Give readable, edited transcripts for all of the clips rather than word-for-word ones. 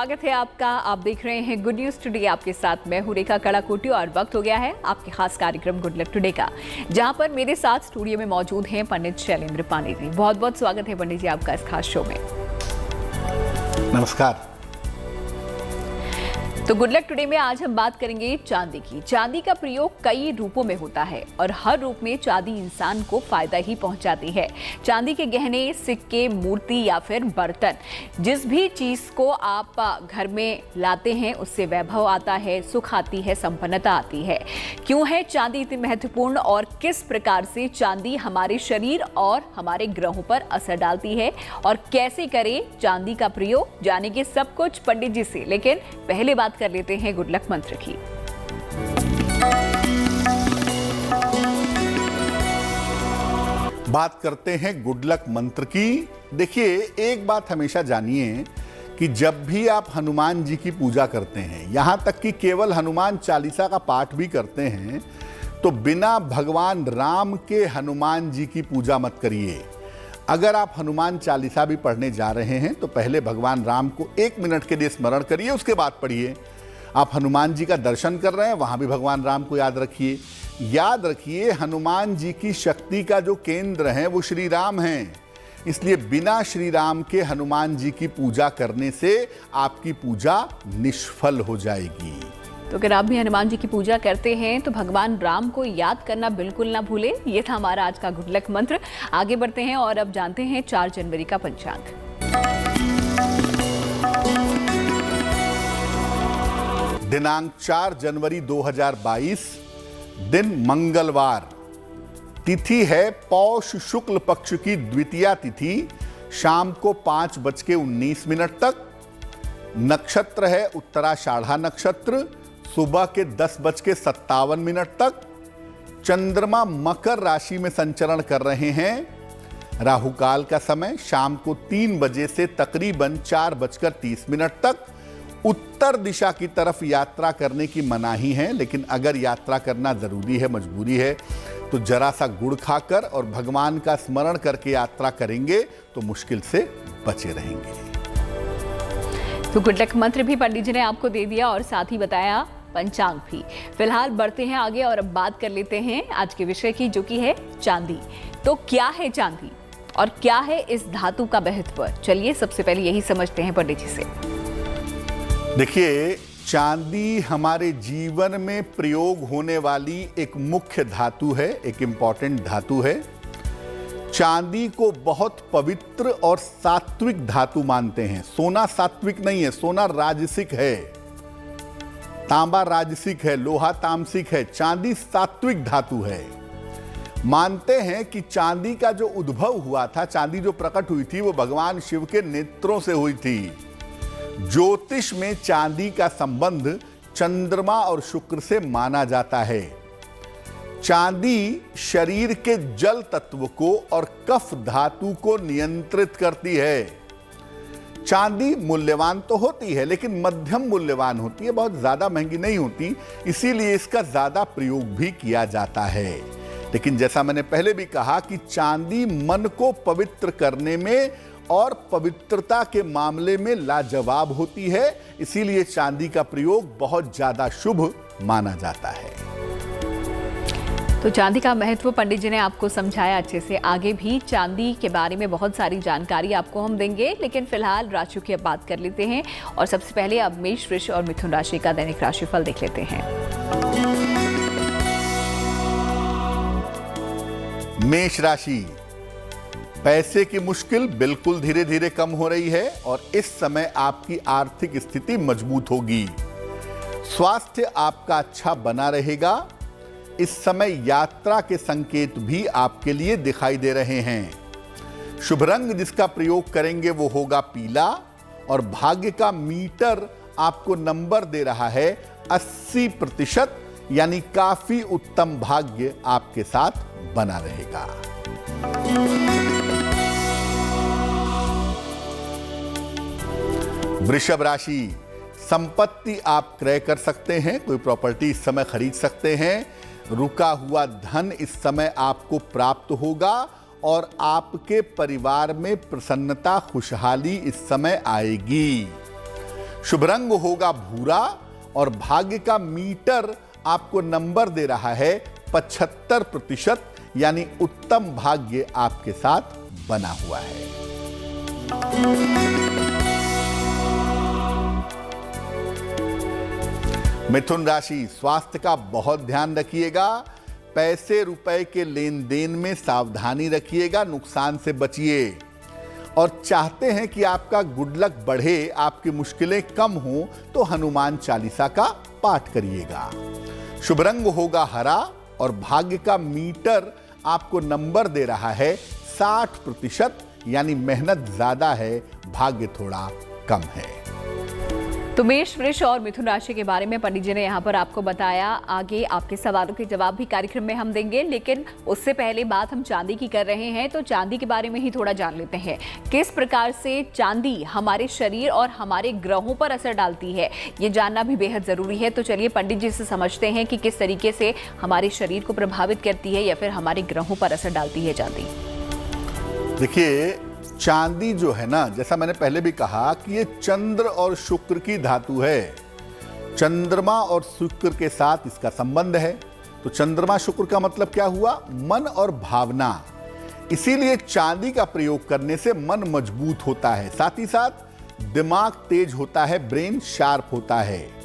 स्वागत है आपका। आप देख रहे हैं गुड न्यूज टुडे। आपके साथ मैं हूं रेखा कड़ाकोटी और वक्त हो गया है आपके खास कार्यक्रम गुड लक टुडे का, जहां पर मेरे साथ स्टूडियो में मौजूद हैं पंडित शैलेंद्र पांडे जी। बहुत बहुत स्वागत है पंडित जी आपका इस खास शो में। नमस्कार। तो गुड लक टुडे में आज हम बात करेंगे चांदी की। चांदी का प्रयोग कई रूपों में होता है और हर रूप में चांदी इंसान को फायदा ही पहुंचाती है। चांदी के गहने, सिक्के, मूर्ति या फिर बर्तन, जिस भी चीज को आप घर में लाते हैं उससे वैभव आता है, सुख आती है, संपन्नता आती है। क्यों है चांदी इतनी महत्वपूर्ण और किस प्रकार से चांदी हमारे शरीर और हमारे ग्रहों पर असर डालती है और कैसे करें चांदी का प्रयोग, जानेंगे सब कुछ पंडित जी से। लेकिन पहले बात कर लेते हैं गुड लक मंत्र की। बात करते हैं गुड लक मंत्र की। देखिए, एक बात हमेशा जानिए कि जब भी आप हनुमान जी की पूजा करते हैं, यहां तक कि केवल हनुमान चालीसा का पाठ भी करते हैं, तो बिना भगवान राम के हनुमान जी की पूजा मत करिए। अगर आप हनुमान चालीसा भी पढ़ने जा रहे हैं तो पहले भगवान राम को 1 मिनट के लिए स्मरण करिए, उसके बाद पढ़िए। आप हनुमान जी का दर्शन कर रहे हैं, वहां भी भगवान राम को याद रखिए। याद रखिए, हनुमान जी की शक्ति का जो केंद्र है वो श्री राम हैं, इसलिए बिना श्री राम के हनुमान जी की पूजा करने से आपकी पूजा निष्फल हो जाएगी। तो अगर आप भी हनुमान जी की पूजा करते हैं तो भगवान राम को याद करना बिल्कुल ना भूलें। ये था हमारा आज का गुड लक मंत्र। आगे बढ़ते हैं और अब जानते हैं 4 जनवरी का पंचांग। दिनांक 4 जनवरी 2022, दिन मंगलवार। तिथि है पौष शुक्ल पक्ष की द्वितीया तिथि, शाम को 5:19 तक। नक्षत्र है उत्तराषाढ़ा नक्षत्र, सुबह के 10:57 तक। चंद्रमा मकर राशि में संचरण कर रहे हैं। राहु काल का समय शाम को 3 बजे से तकरीबन 4:30 तक। उत्तर दिशा की तरफ यात्रा करने की मनाही है, लेकिन अगर यात्रा करना जरूरी है, मजबूरी है, तो जरा सा गुड़ खाकर और भगवान का स्मरण करके यात्रा करेंगे तो मुश्किल से बचे रहेंगे। तो गुड लक मंत्र भी पंडित जी ने आपको दे दिया और साथ ही बताया पंचांग भी। फिलहाल बढ़ते हैं आगे और अब बात कर लेते हैं आज के विषय की, जो कि है चांदी। तो क्या है चांदी और क्या है इस धातु का महत्व? चलिए सबसे पहले यही समझते हैं पंडित जी से। देखिए, चांदी हमारे जीवन में प्रयोग होने वाली एक मुख्य धातु है, एक इंपॉर्टेंट धातु है। चांदी को बहुत पवित्र और सात्विक धातु मानते हैं। सोना सात्विक नहीं है, सोना राजसिक है, तांबा राजसिक है, लोहा तामसिक है, चांदी सात्विक धातु है। मानते हैं कि चांदी का जो उद्भव हुआ था, चांदी जो प्रकट हुई थी, वो भगवान शिव के नेत्रों से हुई थी। ज्योतिष में चांदी का संबंध चंद्रमा और शुक्र से माना जाता है। चांदी शरीर के जल तत्व को और कफ धातु को नियंत्रित करती है। चांदी मूल्यवान तो होती है, लेकिन मध्यम मूल्यवान होती है, बहुत ज्यादा महंगी नहीं होती, इसीलिए इसका ज्यादा प्रयोग भी किया जाता है। लेकिन जैसा मैंने पहले भी कहा कि चांदी मन को पवित्र करने में और पवित्रता के मामले में लाजवाब होती है, इसीलिए चांदी का प्रयोग बहुत ज्यादा शुभ माना जाता है। तो चांदी का महत्व पंडित जी ने आपको समझाया अच्छे से। आगे भी चांदी के बारे में बहुत सारी जानकारी आपको हम देंगे, लेकिन फिलहाल राशियों की अब बात कर लेते हैं और सबसे पहले अब मेष, वृष और मिथुन राशि का दैनिक राशिफल देख लेते हैं। मेष राशि, पैसे की मुश्किल बिल्कुल धीरे धीरे कम हो रही है और इस समय आपकी आर्थिक स्थिति मजबूत होगी। स्वास्थ्य आपका अच्छा बना रहेगा। इस समय यात्रा के संकेत भी आपके लिए दिखाई दे रहे हैं। शुभ रंग जिसका प्रयोग करेंगे वो होगा पीला और भाग्य का मीटर आपको नंबर दे रहा है 80%, यानी काफी उत्तम भाग्य आपके साथ बना रहेगा। वृषभ राशि, संपत्ति आप क्रय कर सकते हैं, कोई प्रॉपर्टी इस समय खरीद सकते हैं। रुका हुआ धन इस समय आपको प्राप्त होगा और आपके परिवार में प्रसन्नता, खुशहाली इस समय आएगी। शुभ रंग होगा भूरा और भाग्य का मीटर आपको नंबर दे रहा है 75%, यानी उत्तम भाग्य आपके साथ बना हुआ है। मिथुन राशि, स्वास्थ्य का बहुत ध्यान रखिएगा। पैसे रुपए के लेन देन में सावधानी रखिएगा, नुकसान से बचिए। और चाहते हैं कि आपका गुड लक बढ़े, आपकी मुश्किलें कम हो, तो हनुमान चालीसा का पाठ करिएगा। शुभ रंग होगा हरा और भाग्य का मीटर आपको नंबर दे रहा है 60%, यानी मेहनत ज्यादा है, भाग्य थोड़ा कम है। तो मेष, वृष और मिथुन राशि के बारे में पंडित जी ने यहाँ पर आपको बताया। आगे आपके सवालों के जवाब भी कार्यक्रम में हम देंगे, लेकिन उससे पहले बात हम चांदी की कर रहे हैं, तो चांदी के बारे में ही थोड़ा जान लेते हैं। किस प्रकार से चांदी हमारे शरीर और हमारे ग्रहों पर असर डालती है, ये जानना भी बेहद जरूरी है। तो चलिए पंडित जी से समझते हैं कि किस तरीके से हमारे शरीर को प्रभावित करती है या फिर हमारे ग्रहों पर असर डालती है चांदी। देखिए, चांदी जो है ना, जैसा मैंने पहले भी कहा कि ये चंद्र और शुक्र की धातु है। चंद्रमा और शुक्र के साथ इसका संबंध है। तो चंद्रमा शुक्र का मतलब क्या हुआ? मन और भावना। इसीलिए चांदी का प्रयोग करने से मन मजबूत होता है, साथ ही साथ दिमाग तेज होता है, ब्रेन शार्प होता है।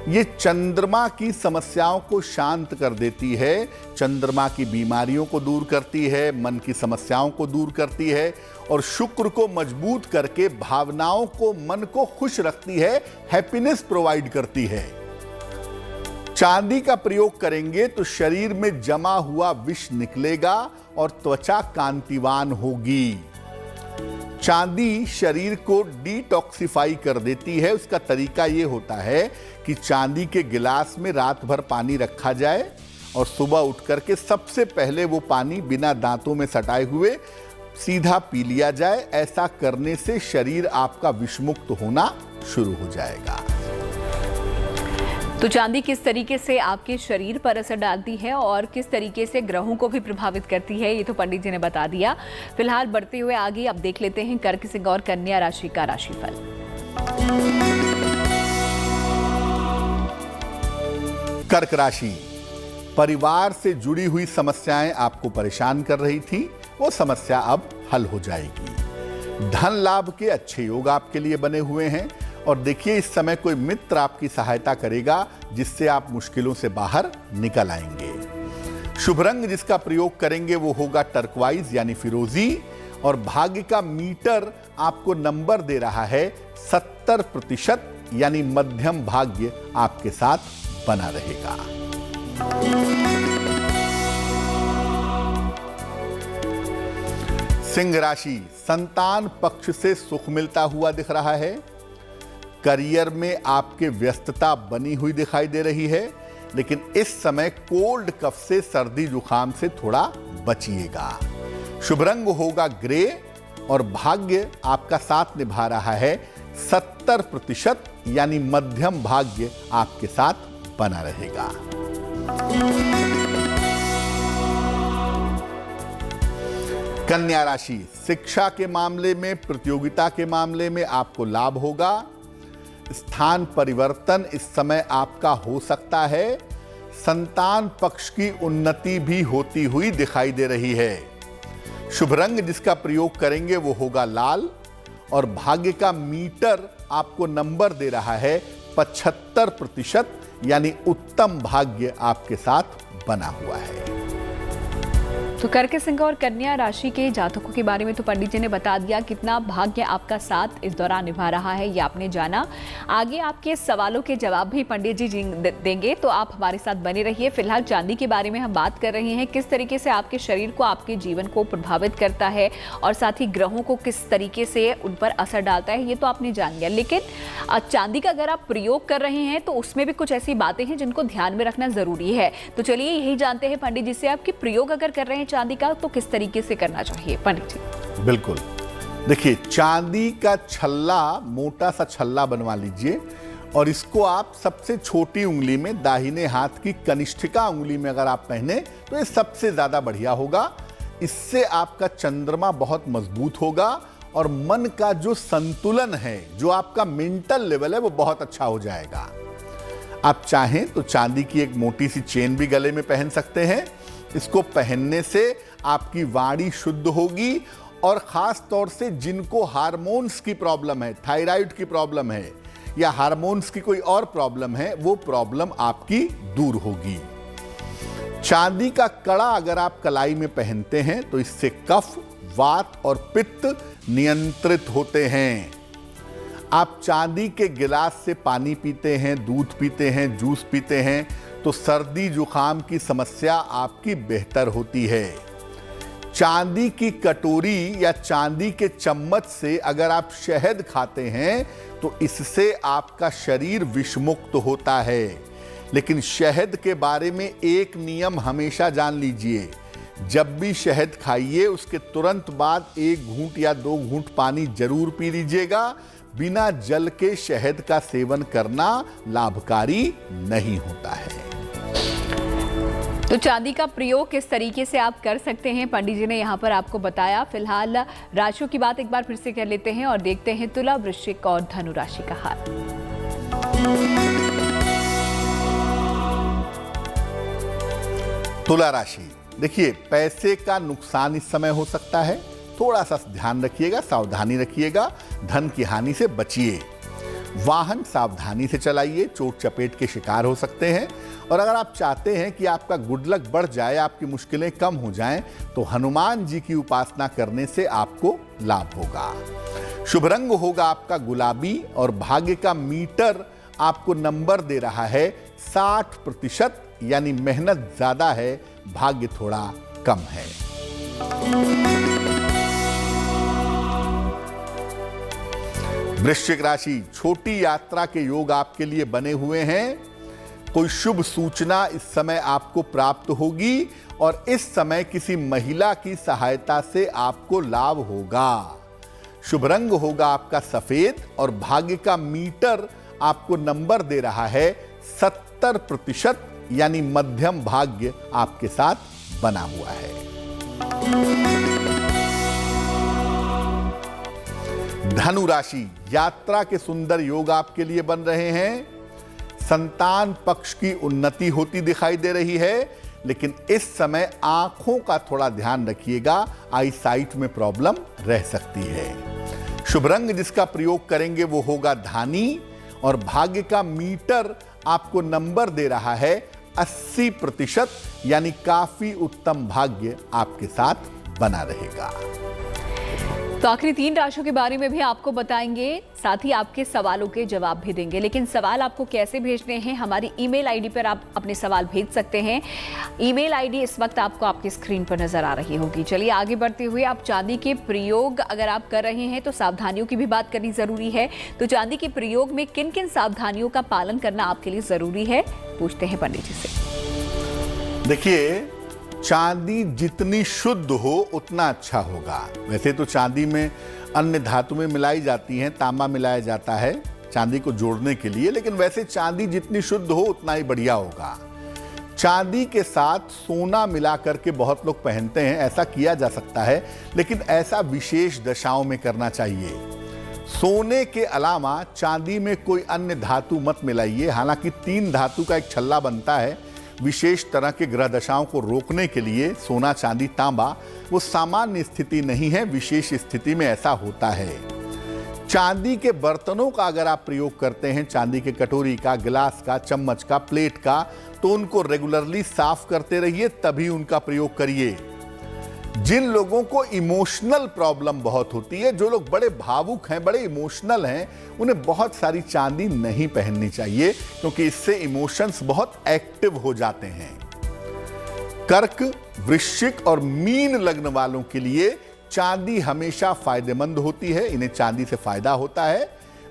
ये चंद्रमा की समस्याओं को शांत कर देती है, चंद्रमा की बीमारियों को दूर करती है, मन की समस्याओं को दूर करती है और शुक्र को मजबूत करके भावनाओं को, मन को खुश रखती है, हैप्पीनेस प्रोवाइड करती है। चांदी का प्रयोग करेंगे तो शरीर में जमा हुआ विष निकलेगा और त्वचा कांतिवान होगी। चांदी शरीर को डिटॉक्सिफाई कर देती है। उसका तरीका यह होता है कि चांदी के गिलास में रात भर पानी रखा जाए और सुबह उठ करके सबसे पहले वो पानी बिना दांतों में सटाए हुए सीधा पी लिया जाए। ऐसा करने से शरीर आपका विषमुक्त होना शुरू हो जाएगा। तो चांदी किस तरीके से आपके शरीर पर असर डालती है और किस तरीके से ग्रहों को भी प्रभावित करती है, ये तो पंडित जी ने बता दिया। फिलहाल बढ़ते हुए आगे अब देख लेते हैं कर्क, सिंह और कन्या राशि का राशिफल। कर्क राशि, परिवार से जुड़ी हुई समस्याएं आपको परेशान कर रही थी, वो समस्या अब हल हो जाएगी। धन लाभ के अच्छे योग आपके लिए बने हुए हैं और देखिए, इस समय कोई मित्र आपकी सहायता करेगा जिससे आप मुश्किलों से बाहर निकल आएंगे। शुभ रंग जिसका प्रयोग करेंगे वो होगा टर्कवाइज यानी फिरोजी और भाग्य का मीटर आपको नंबर दे रहा है 70%, यानी मध्यम भाग्य आपके साथ बना रहेगा। सिंह राशि, संतान पक्ष से सुख मिलता हुआ दिख रहा है। करियर में आपके व्यस्तता बनी हुई दिखाई दे रही है, लेकिन इस समय कोल्ड कफ से, सर्दी जुकाम से थोड़ा बचिएगा। शुभ रंग होगा ग्रे और भाग्य आपका साथ निभा रहा है 70%, यानी मध्यम भाग्य आपके साथ बना रहेगा। कन्या राशि, शिक्षा के मामले में, प्रतियोगिता के मामले में आपको लाभ होगा। स्थान परिवर्तन इस समय आपका हो सकता है। संतान पक्ष की उन्नति भी होती हुई दिखाई दे रही है। शुभ रंग जिसका प्रयोग करेंगे वो होगा लाल और भाग्य का मीटर आपको नंबर दे रहा है 75%, यानी उत्तम भाग्य आपके साथ बना हुआ है। तो कर्क, सिंह और कन्या राशि के जातकों के बारे में तो पंडित जी ने बता दिया। कितना भाग्य आपका साथ इस दौरान निभा रहा है ये आपने जाना। आगे आपके सवालों के जवाब भी पंडित जी देंगे, तो आप हमारे साथ बने रहिए। फिलहाल चांदी के बारे में हम बात कर रहे हैं, किस तरीके से आपके शरीर को, आपके जीवन को प्रभावित करता है और साथ ही ग्रहों को किस तरीके से उन पर असर डालता है, ये तो आपने जान लिया। लेकिन चांदी का अगर आप प्रयोग कर रहे हैं तो उसमें भी कुछ ऐसी बातें हैं जिनको ध्यान में रखना जरूरी है। तो चलिए यही जानते हैं पंडित जी से, आपके प्रयोग अगर कर रहे हैं चांदी का तो किस तरीके से करना चाहिए पंडित जी? बिल्कुल, देखिए, चांदी का छल्ला, मोटा सा छल्ला बनवा लीजिए और इसको आप सबसे छोटी उंगली में, दाहिने हाथ की कनिष्ठिका उंगली में अगर आप पहने तो ये सबसे ज्यादा बढ़िया होगा। इससे आपका चंद्रमा बहुत मजबूत होगा और मन का जो संतुलन है, जो आपका मेंटल लेवल है, वो बहुत अच्छा हो जाएगा। आप चाहें तो चांदी की एक मोटी सी चेन भी गले में पहन सकते हैं। इसको पहनने से आपकी वाणी शुद्ध होगी और खास तौर से जिनको हार्मोन्स की प्रॉब्लम है, थायराइड की प्रॉब्लम है या हार्मोन्स की कोई और प्रॉब्लम है, वो प्रॉब्लम आपकी दूर होगी। चांदी का कड़ा अगर आप कलाई में पहनते हैं तो इससे कफ, वात और पित्त नियंत्रित होते हैं। आप चांदी के गिलास से पानी पीते हैं, दूध पीते हैं, जूस पीते हैं तो सर्दी जुकाम की समस्या आपकी बेहतर होती है। चांदी की कटोरी या चांदी के चम्मच से अगर आप शहद खाते हैं तो इससे आपका शरीर विषमुक्त होता है। लेकिन शहद के बारे में एक नियम हमेशा जान लीजिए, जब भी शहद खाइए उसके तुरंत बाद 1 घूंट या 2 घूंट पानी जरूर पी लीजिएगा। बिना जल के शहद का सेवन करना लाभकारी नहीं होता है। तो चांदी का प्रयोग किस तरीके से आप कर सकते हैं, पंडित जी ने यहाँ पर आपको बताया। फिलहाल राशियों की बात एक बार फिर से कर लेते हैं और देखते हैं तुला, वृश्चिक और धनु राशि का हाल। तुला राशि, देखिए पैसे का नुकसान इस समय हो सकता है, थोड़ा सा ध्यान रखिएगा, सावधानी रखिएगा, धन की हानि से बचिए। वाहन सावधानी से चलाइए, चोट चपेट के शिकार हो सकते हैं। और अगर आप चाहते हैं कि आपका गुड लक बढ़ जाए, आपकी मुश्किलें कम हो जाएं, तो हनुमान जी की उपासना करने से आपको लाभ होगा। शुभ रंग होगा आपका गुलाबी और भाग्य का मीटर आपको नंबर दे रहा है 60%, यानी मेहनत ज्यादा है, भाग्य थोड़ा कम है। वृश्चिक राशि, छोटी यात्रा के योग आपके लिए बने हुए हैं। कोई शुभ सूचना इस समय आपको प्राप्त होगी और इस समय किसी महिला की सहायता से आपको लाभ होगा। शुभ रंग होगा आपका सफेद और भाग्य का मीटर आपको नंबर दे रहा है 70%, यानी मध्यम भाग्य आपके साथ बना हुआ है। धनु राशि, यात्रा के सुंदर योग आपके लिए बन रहे हैं। संतान पक्ष की उन्नति होती दिखाई दे रही है, लेकिन इस समय आंखों का थोड़ा ध्यान रखिएगा, आई साइट में प्रॉब्लम रह सकती है। शुभ रंग जिसका प्रयोग करेंगे वो होगा धानी और भाग्य का मीटर आपको नंबर दे रहा है 80%, यानी काफी उत्तम भाग्य आपके साथ बना रहेगा। तो आखिरी 3 राशियों के बारे में भी आपको बताएंगे, साथ ही आपके सवालों के जवाब भी देंगे। लेकिन सवाल आपको कैसे भेजने हैं, हमारी ईमेल आईडी पर आप अपने सवाल भेज सकते हैं। ईमेल आईडी इस वक्त आपको आपकी स्क्रीन पर नजर आ रही होगी। चलिए आगे बढ़ते हुए, आप चांदी के प्रयोग अगर आप कर रहे हैं तो सावधानियों की भी बात करनी जरूरी है। तो चांदी के प्रयोग में किन किन सावधानियों का पालन करना आपके लिए जरूरी है, पूछते हैं पंडित जी से। देखिए, चांदी जितनी शुद्ध हो उतना अच्छा होगा। वैसे तो चांदी में अन्य धातुएं मिलाई जाती हैं, तांबा मिलाया जाता है चांदी को जोड़ने के लिए, लेकिन वैसे चांदी जितनी शुद्ध हो उतना ही बढ़िया होगा। चांदी के साथ सोना मिला करके बहुत लोग पहनते हैं, ऐसा किया जा सकता है, लेकिन ऐसा विशेष दशाओं में करना चाहिए। सोने के अलावा चांदी में कोई अन्य धातु मत मिलाइए। हालांकि 3 धातु का एक छल्ला बनता है विशेष तरह के ग्रह दशाओं को रोकने के लिए, सोना, चांदी, तांबा, वो सामान्य स्थिति नहीं है, विशेष स्थिति में ऐसा होता है। चांदी के बर्तनों का अगर आप प्रयोग करते हैं, चांदी के कटोरी का, गिलास का, चम्मच का, प्लेट का, तो उनको रेगुलरली साफ करते रहिए, तभी उनका प्रयोग करिए। जिन लोगों को इमोशनल प्रॉब्लम बहुत होती है, जो लोग बड़े भावुक हैं, बड़े इमोशनल हैं, उन्हें बहुत सारी चांदी नहीं पहननी चाहिए, क्योंकि इससे इमोशंस बहुत एक्टिव हो जाते हैं। कर्क, वृश्चिक और मीन लग्न वालों के लिए चांदी हमेशा फायदेमंद होती है, इन्हें चांदी से फायदा होता है।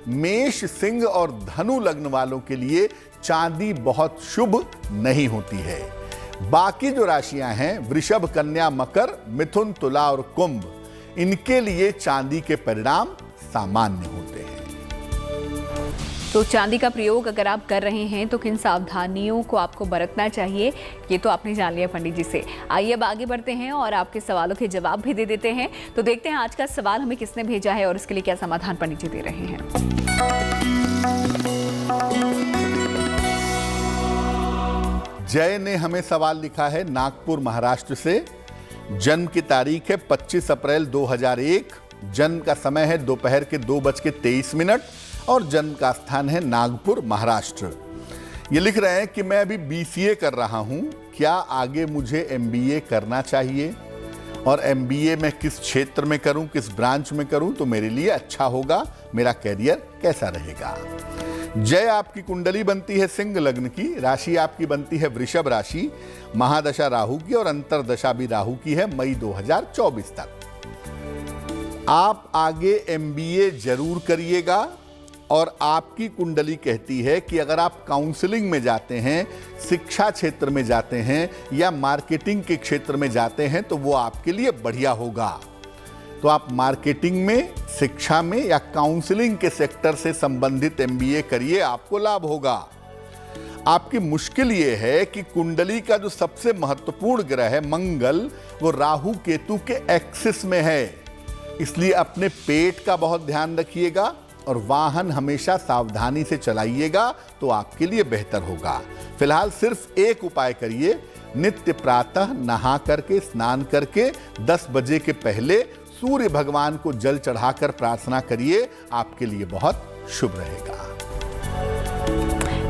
मेष, सिंह और धनु लग्न वालों के लिए चांदी बहुत शुभ नहीं होती है। बाकी जो राशियां हैं, वृषभ, कन्या, मकर, मिथुन, तुला और कुंभ, इनके लिए चांदी के परिणाम सामान्य होते हैं। तो चांदी का प्रयोग अगर आप कर रहे हैं तो किन सावधानियों को आपको बरतना चाहिए, ये तो आपने जान लिया पंडित जी से। आइए अब आगे बढ़ते हैं और आपके सवालों के जवाब भी दे देते हैं। तो देखते हैं आज का सवाल हमें किसने भेजा है और इसके लिए क्या समाधान पंडित जी दे रहे हैं। जय ने हमें सवाल लिखा है नागपुर महाराष्ट्र से। जन्म की तारीख है 25 अप्रैल 2001, जन्म का समय है दोपहर के 2:23 और जन्म का स्थान है नागपुर महाराष्ट्र। ये लिख रहे हैं कि मैं अभी BCA कर रहा हूं, क्या आगे मुझे MBA करना चाहिए और MBA में किस क्षेत्र में करूं, किस ब्रांच में करूं तो मेरे लिए अच्छा होगा, मेरा कैरियर कैसा रहेगा। जय, आपकी कुंडली बनती है सिंह लग्न की, राशि आपकी बनती है वृषभ राशि, महादशा राहु की और अंतरदशा भी राहु की है मई 2024 तक। आप आगे MBA जरूर करिएगा और आपकी कुंडली कहती है कि अगर आप काउंसलिंग में जाते हैं, शिक्षा क्षेत्र में जाते हैं या मार्केटिंग के क्षेत्र में जाते हैं तो वो आपके लिए बढ़िया होगा। तो आप मार्केटिंग में, शिक्षा में या काउंसलिंग के सेक्टर से संबंधित MBA करिए, आपको लाभ होगा। आपकी मुश्किल ये है कि कुंडली का जो सबसे महत्वपूर्ण ग्रह है मंगल, वो राहु केतु के एक्सिस में है, इसलिए अपने पेट का बहुत ध्यान रखिएगा और वाहन हमेशा सावधानी से चलाइएगा तो आपके लिए बेहतर होगा। फिलहाल सिर्फ एक उपाय करिए, नित्य प्रातः नहा करके, स्नान करके 10 बजे के पहले सूर्य भगवान को जल चढ़ाकर प्रार्थना करिए, आपके लिए बहुत शुभ रहेगा।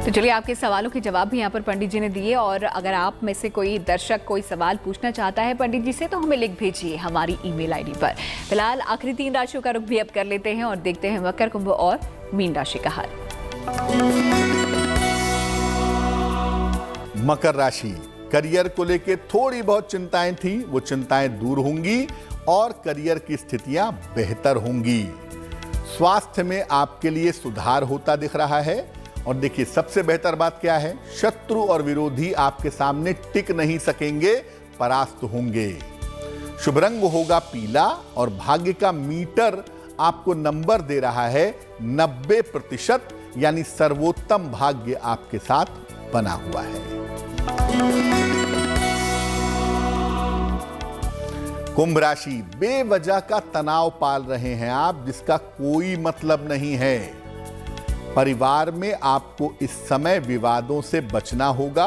तो चलिए, आपके सवालों के जवाब भी यहाँ पर पंडित जी ने दिए और अगर आप में से कोई दर्शक कोई सवाल पूछना चाहता है पंडित जी से तो हमें लिख भेजिए हमारी ईमेल आईडी पर। फिलहाल आखिरी 3 राशियों का रुख भी अब कर लेते हैं और देखते हैं मकर, कुंभ और मीन राशि का हाल। मकर राशि, करियर को लेकर थोड़ी बहुत चिंताएं थी, वो चिंताएं दूर होंगी और करियर की स्थितियां बेहतर होंगी। स्वास्थ्य में आपके लिए सुधार होता दिख रहा है और देखिए सबसे बेहतर बात क्या है, शत्रु और विरोधी आपके सामने टिक नहीं सकेंगे, परास्त होंगे। शुभ रंग होगा पीला और भाग्य का मीटर आपको नंबर दे रहा है 90%, यानी सर्वोत्तम भाग्य आपके साथ बना हुआ है। कुंभ राशि, बेवजह का तनाव पाल रहे हैं आप, जिसका कोई मतलब नहीं है। परिवार में आपको इस समय विवादों से बचना होगा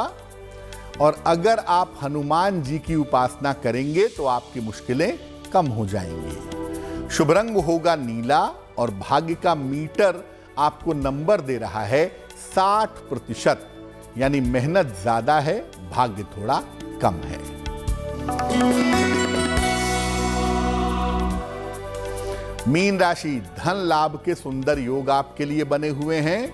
और अगर आप हनुमान जी की उपासना करेंगे तो आपकी मुश्किलें कम हो जाएंगी। शुभ रंग होगा नीला और भाग्य का मीटर आपको नंबर दे रहा है 60%, यानी मेहनत ज्यादा है, भाग्य थोड़ा कम है। मीन राशि, धन लाभ के सुंदर योग आपके लिए बने हुए हैं।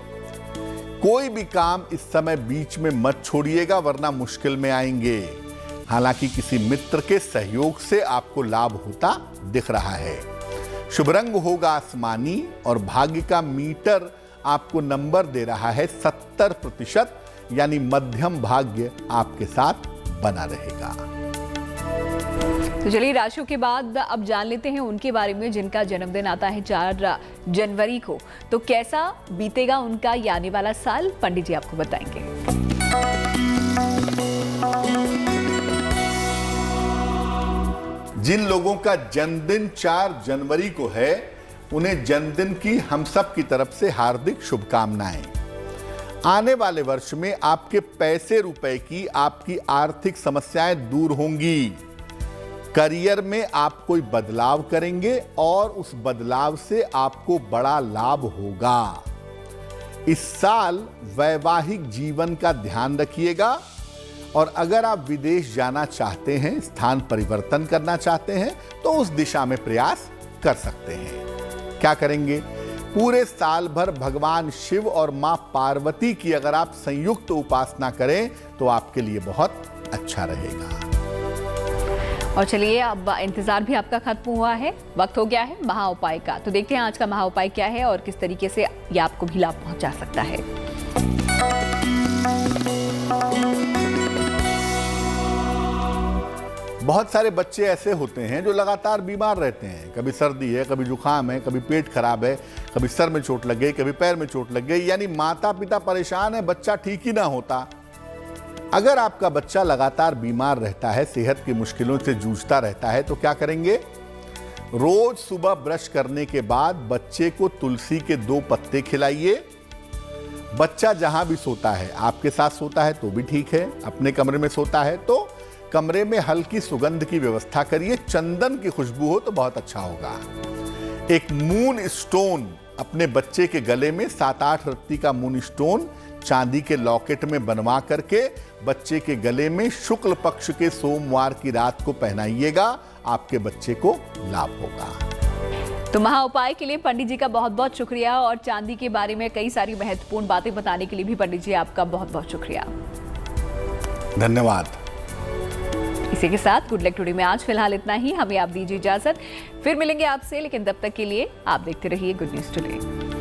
कोई भी काम इस समय बीच में मत छोड़िएगा वरना मुश्किल में आएंगे। हालांकि किसी मित्र के सहयोग से आपको लाभ होता दिख रहा है। शुभ रंग होगा आसमानी और भाग्य का मीटर आपको नंबर दे रहा है 70%, यानी मध्यम भाग्य आपके साथ बना रहेगा। तो चलिए, राशियों के बाद अब जान लेते हैं उनके बारे में जिनका जन्मदिन आता है 4 जनवरी को। तो कैसा बीतेगा उनका ये आने वाला साल, पंडित जी आपको बताएंगे। जिन लोगों का जन्मदिन 4 जनवरी को है, उन्हें जन्मदिन की हम सब की तरफ से हार्दिक शुभकामनाएं। आने वाले वर्ष में आपके पैसे रुपए की, आपकी आर्थिक समस्याएं दूर होंगी। करियर में आप कोई बदलाव करेंगे और उस बदलाव से आपको बड़ा लाभ होगा। इस साल वैवाहिक जीवन का ध्यान रखिएगा और अगर आप विदेश जाना चाहते हैं, स्थान परिवर्तन करना चाहते हैं तो उस दिशा में प्रयास कर सकते हैं। क्या करेंगे? पूरे साल भर भगवान शिव और मां पार्वती की अगर आप संयुक्त उपासना करें तो आपके लिए बहुत अच्छा रहेगा। और चलिए, अब इंतजार भी आपका खत्म हुआ है, वक्त हो गया है महा उपाय का। तो देखते हैं आज का महा उपाय क्या है और किस तरीके से ये आपको भी लाभ पहुंचा सकता है। बहुत सारे बच्चे ऐसे होते हैं जो लगातार बीमार रहते हैं, कभी सर्दी है, कभी जुकाम है, कभी पेट खराब है, कभी सर में चोट लग गई, कभी पैर में चोट लग गई, यानी माता पिता परेशान है, बच्चा ठीक ही ना होता। अगर आपका बच्चा लगातार बीमार रहता है, सेहत की मुश्किलों से जूझता रहता है, तो क्या करेंगे? रोज सुबह ब्रश करने के बाद बच्चे को तुलसी के 2 पत्ते खिलाइए। बच्चा जहां भी सोता है, आपके साथ सोता है तो भी ठीक है, अपने कमरे में सोता है तो कमरे में हल्की सुगंध की व्यवस्था करिए, चंदन की खुशबू हो तो बहुत अच्छा होगा। एक मून स्टोन अपने बच्चे के गले में 7-8 रत्ती का मून स्टोन चांदी के लॉकेट में बनवा करके बच्चे के गले में शुक्ल पक्ष के सोमवार की रात को पहनाइएगा, आपके बच्चे को लाभ होगा। तो महा उपाय के लिए पंडित जी का बहुत बहुत शुक्रिया, और चांदी के बारे में कई सारी महत्वपूर्ण बातें बताने के लिए भी पंडित जी आपका बहुत बहुत शुक्रिया। धन्यवाद। इसी के साथ गुड लक टुडे में आज फिलहाल इतना ही। हमें आप दीजिए इजाजत, फिर मिलेंगे आपसे, लेकिन तब तक के लिए आप देखते रहिए गुड न्यूज टुडे।